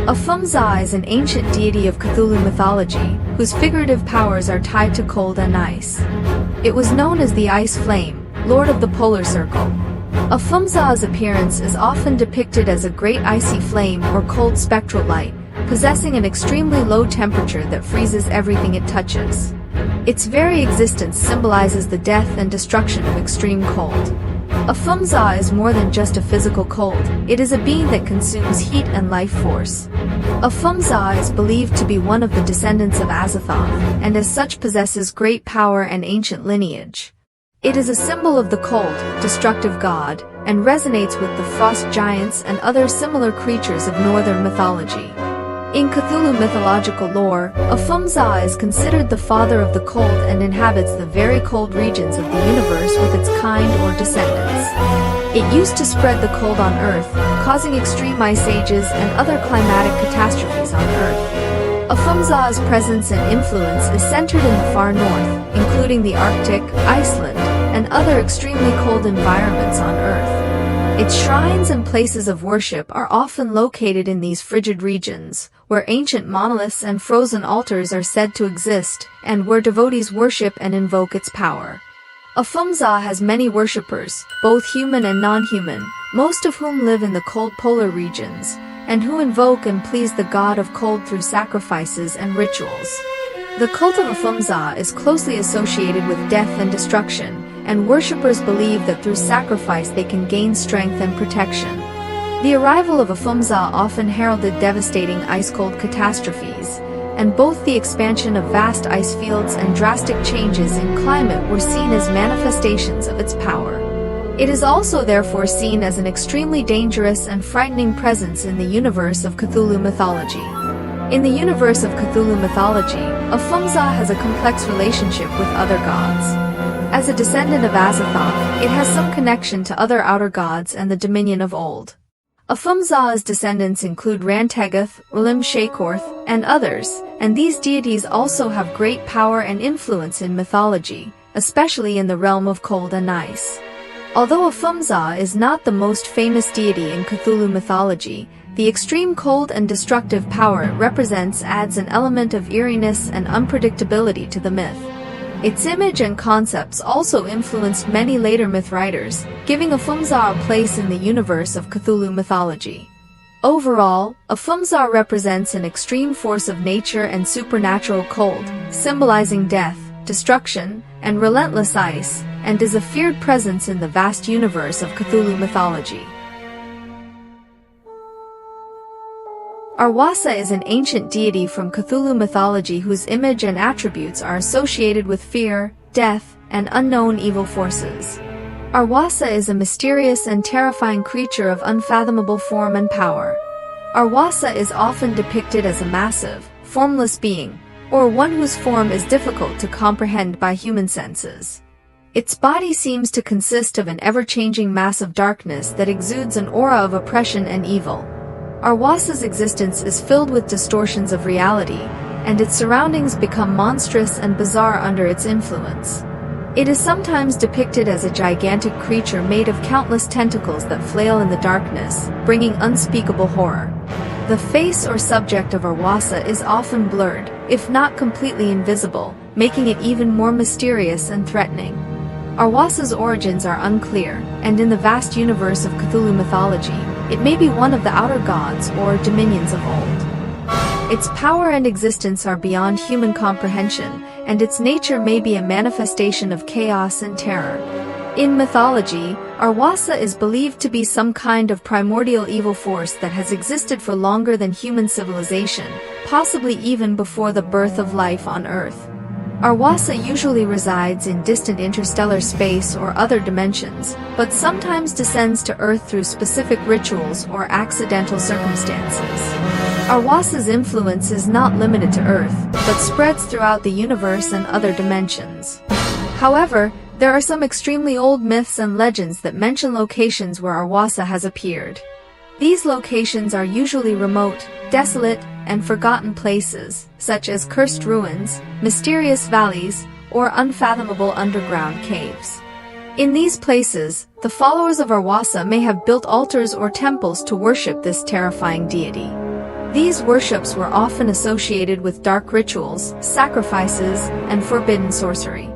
Aphoom-Zhah is an ancient deity of Cthulhu mythology, whose figurative powers are tied to cold and ice. It was known as the Ice Flame, Lord of the Polar Circle. Aphoom-Zhah's appearance is often depicted as a great icy flame or cold spectral light, possessing an extremely low temperature that freezes everything it touches. Its very existence symbolizes the death and destruction of extreme cold. Aphoom-Zhah is more than just a physical cold, it is a being that consumes heat and life force. Aphoom-Zhah is believed to be one of the descendants of Azathoth, and as such possesses great power and ancient lineage. It is a symbol of the cold, destructive god, and resonates with the frost giants and other similar creatures of northern mythology. In Cthulhu mythological lore, Aphoom-Zhah is considered the father of the cold and inhabits the very cold regions of the universe with its kind or descendants. It used to spread the cold on Earth, causing extreme ice ages and other climatic catastrophes on Earth. Aphoom-Zhah's presence and influence is centered in the far north, including the Arctic, Iceland, and other extremely cold environments on Earth. Its shrines and places of worship are often located in these frigid regions, where ancient monoliths and frozen altars are said to exist, and where devotees worship and invoke its power. Aphoom-Zhah has many worshippers, both human and non-human, most of whom live in the cold polar regions, and who invoke and please the god of cold through sacrifices and rituals. The cult of Aphoom-Zhah is closely associated with death and destruction, and worshippers believe that through sacrifice they can gain strength and protection. The arrival of Aphoom-Zhah often heralded devastating ice-cold catastrophes, and both the expansion of vast ice fields and drastic changes in climate were seen as manifestations of its power. It is also therefore seen as an extremely dangerous and frightening presence in the universe of Cthulhu mythology. In the universe of Cthulhu mythology, Aphoom-Zhah has a complex relationship with other gods. As a descendant of Azathoth, it has some connection to other outer gods and the dominion of old. Aphoom-Zah's descendants include Rantegoth, Ulim-Shakorth, and others, and these deities also have great power and influence in mythology, especially in the realm of cold and ice. Although Aphoom-Zhah is not the most famous deity in Cthulhu mythology, the extreme cold and destructive power it represents adds an element of eeriness and unpredictability to the myth. Its image and concepts also influenced many later myth writers, giving Aphoom-Zhah a place in the universe of Cthulhu mythology. Overall, Aphoom-Zhah represents an extreme force of nature and supernatural cold, symbolizing death, destruction, and relentless ice, and is a feared presence in the vast universe of Cthulhu mythology. Arwassa is an ancient deity from Cthulhu mythology whose image and attributes are associated with fear, death, and unknown evil forces. Arwassa is a mysterious and terrifying creature of unfathomable form and power. Arwassa is often depicted as a massive, formless being, or one whose form is difficult to comprehend by human senses. Its body seems to consist of an ever-changing mass of darkness that exudes an aura of oppression and evil. Arwassa's existence is filled with distortions of reality, and its surroundings become monstrous and bizarre under its influence. It is sometimes depicted as a gigantic creature made of countless tentacles that flail in the darkness, bringing unspeakable horror. The face or subject of Arwassa is often blurred, if not completely invisible, making it even more mysterious and threatening. Arwassa's origins are unclear, and in the vast universe of Cthulhu mythology, it may be one of the outer gods or dominions of old. Its power and existence are beyond human comprehension, and its nature may be a manifestation of chaos and terror. In mythology, Arwassa is believed to be some kind of primordial evil force that has existed for longer than human civilization, possibly even before the birth of life on Earth. Arwassa usually resides in distant interstellar space or other dimensions, but sometimes descends to Earth through specific rituals or accidental circumstances. Arwassa's influence is not limited to Earth, but spreads throughout the universe and other dimensions. However, there are some extremely old myths and legends that mention locations where Arwassa has appeared. These locations are usually remote, desolate, and forgotten places, such as cursed ruins, mysterious valleys, or unfathomable underground caves. In these places, the followers of Arwassa may have built altars or temples to worship this terrifying deity. These worships were often associated with dark rituals, sacrifices, and forbidden sorcery.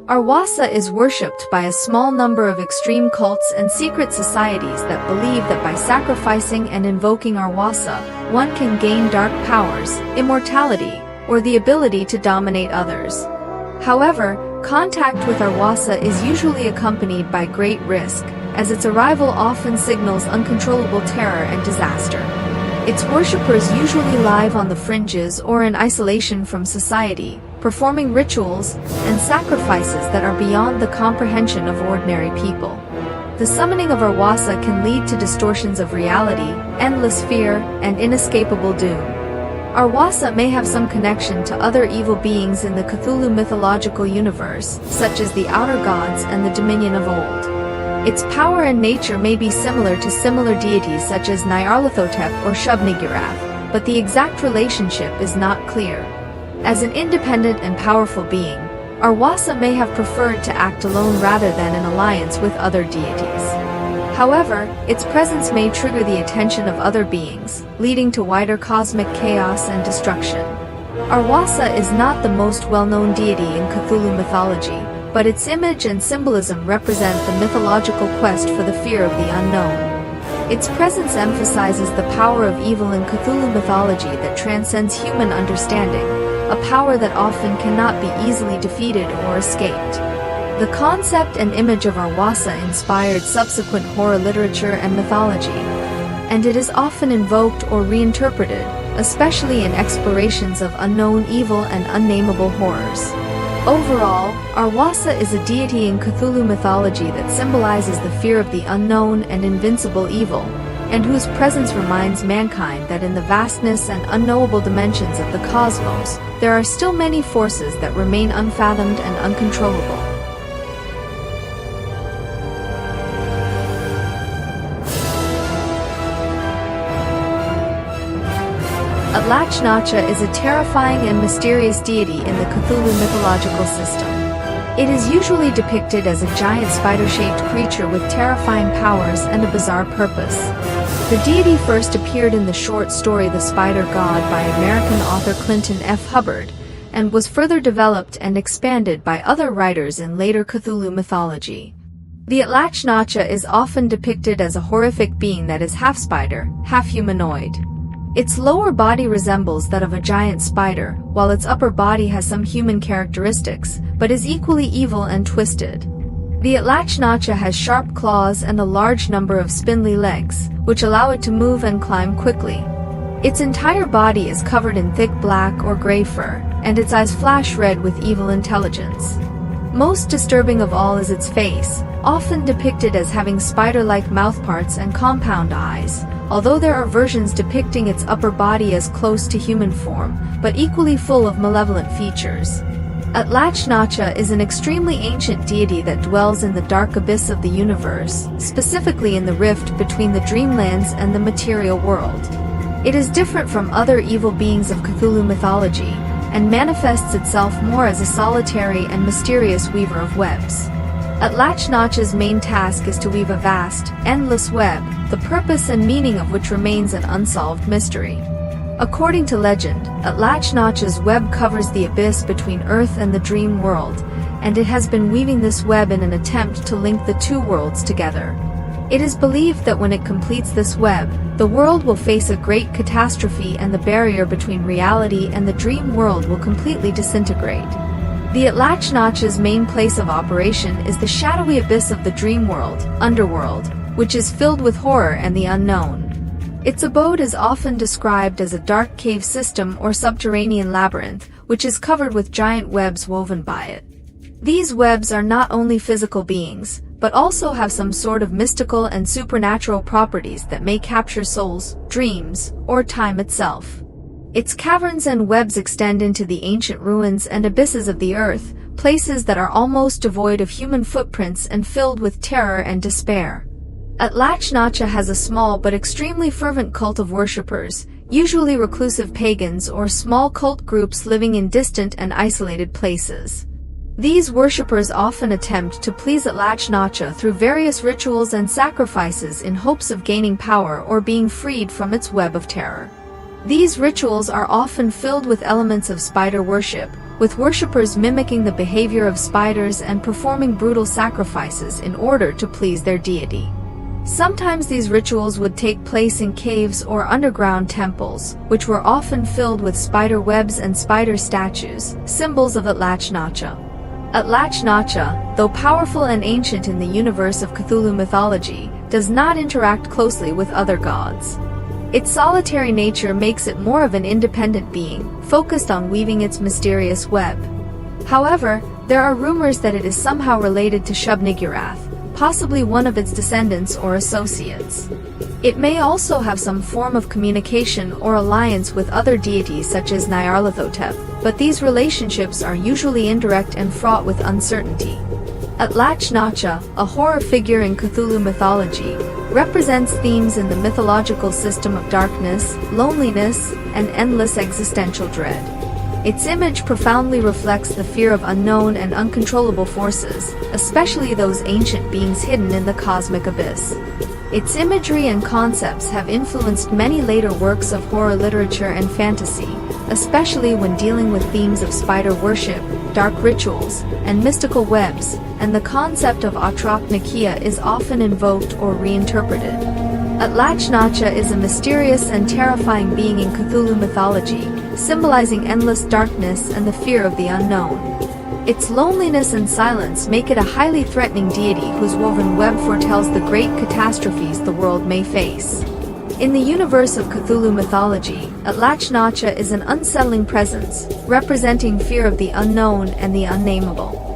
Arwassa is worshipped by a small number of extreme cults and secret societies that believe that by sacrificing and invoking Arwassa, one can gain dark powers, immortality, or the ability to dominate others. However, contact with Arwassa is usually accompanied by great risk, as its arrival often signals uncontrollable terror and disaster. Its worshippers usually live on the fringes or in isolation from society, performing rituals and sacrifices that are beyond the comprehension of ordinary people. The summoning of Arwassa can lead to distortions of reality, endless fear, and inescapable doom. Arwassa may have some connection to other evil beings in the Cthulhu mythological universe, such as the Outer Gods and the Dominion of Old. Its power and nature may be similar to similar deities such as Nyarlathotep or Shub-Niggurath, but the exact relationship is not clear. As an independent and powerful being, Arwassa may have preferred to act alone rather than in alliance with other deities. However, its presence may trigger the attention of other beings, leading to wider cosmic chaos and destruction. Arwassa is not the most well-known deity in Cthulhu mythology, but its image and symbolism represent the mythological quest for the fear of the unknown. Its presence emphasizes the power of evil in Cthulhu mythology that transcends human understanding, a power that often cannot be easily defeated or escaped. The concept and image of Arwassa inspired subsequent horror literature and mythology, and it is often invoked or reinterpreted, especially in explorations of unknown evil and unnameable horrors. Overall, Arwassa is a deity in Cthulhu mythology that symbolizes the fear of the unknown and invincible evil, and whose presence reminds mankind that in the vastness and unknowable dimensions of the cosmos, there are still many forces that remain unfathomed and uncontrollable. Atlach-Nacha is a terrifying and mysterious deity in the Cthulhu mythological system. It is usually depicted as a giant spider-shaped creature with terrifying powers and a bizarre purpose. The deity first appeared in the short story The Spider God by American author Clinton F. Hubbard, and was further developed and expanded by other writers in later Cthulhu mythology. The Atlach-Nacha is often depicted as a horrific being that is half spider, half humanoid. Its lower body resembles that of a giant spider, while its upper body has some human characteristics, but is equally evil and twisted. The Atlach-Nacha has sharp claws and a large number of spindly legs, which allow it to move and climb quickly. Its entire body is covered in thick black or gray fur, and its eyes flash red with evil intelligence. Most disturbing of all is its face, often depicted as having spider-like mouthparts and compound eyes, although there are versions depicting its upper body as close to human form, but equally full of malevolent features. Atlach-Nacha is an extremely ancient deity that dwells in the dark abyss of the universe, specifically in the rift between the dreamlands and the material world. It is different from other evil beings of Cthulhu mythology, and manifests itself more as a solitary and mysterious weaver of webs. Atlach-Nacha's main task is to weave a vast, endless web, the purpose and meaning of which remains an unsolved mystery. According to legend, Atlach-Nacha's web covers the abyss between Earth and the dream world, and it has been weaving this web in an attempt to link the two worlds together. It is believed that when it completes this web, the world will face a great catastrophe and the barrier between reality and the dream world will completely disintegrate. The Atlach-Nacha's main place of operation is the shadowy abyss of the dream world, underworld, which is filled with horror and the unknown. Its abode is often described as a dark cave system or subterranean labyrinth, which is covered with giant webs woven by it. These webs are not only physical beings, but also have some sort of mystical and supernatural properties that may capture souls, dreams, or time itself. Its caverns and webs extend into the ancient ruins and abysses of the earth, places that are almost devoid of human footprints and filled with terror and despair. Atlach-Nacha has a small but extremely fervent cult of worshippers, usually reclusive pagans or small cult groups living in distant and isolated places. These worshippers often attempt to please Atlach-Nacha through various rituals and sacrifices in hopes of gaining power or being freed from its web of terror. These rituals are often filled with elements of spider worship, with worshippers mimicking the behavior of spiders and performing brutal sacrifices in order to please their deity. Sometimes these rituals would take place in caves or underground temples, which were often filled with spider webs and spider statues, symbols of Atlach-Nacha. Atlach-Nacha, though powerful and ancient in the universe of Cthulhu mythology, does not interact closely with other gods. Its solitary nature makes it more of an independent being, focused on weaving its mysterious web. However, there are rumors that it is somehow related to Shub-Niggurath, possibly one of its descendants or associates. It may also have some form of communication or alliance with other deities such as Nyarlathotep, but these relationships are usually indirect and fraught with uncertainty. Atlach-Nacha, a horror figure in Cthulhu mythology, represents themes in the mythological system of darkness, loneliness, and endless existential dread. Its image profoundly reflects the fear of unknown and uncontrollable forces, especially those ancient beings hidden in the cosmic abyss. Its imagery and concepts have influenced many later works of horror literature and fantasy, especially when dealing with themes of spider worship, dark rituals, and mystical webs, and the concept of Atrach-Nacha is often invoked or reinterpreted. Atlach-Nacha is a mysterious and terrifying being in Cthulhu mythology, symbolizing endless darkness and the fear of the unknown. Its loneliness and silence make it a highly threatening deity whose woven web foretells the great catastrophes the world may face. In the universe of Cthulhu mythology, Atlach-Nacha is an unsettling presence, representing fear of the unknown and the unnameable.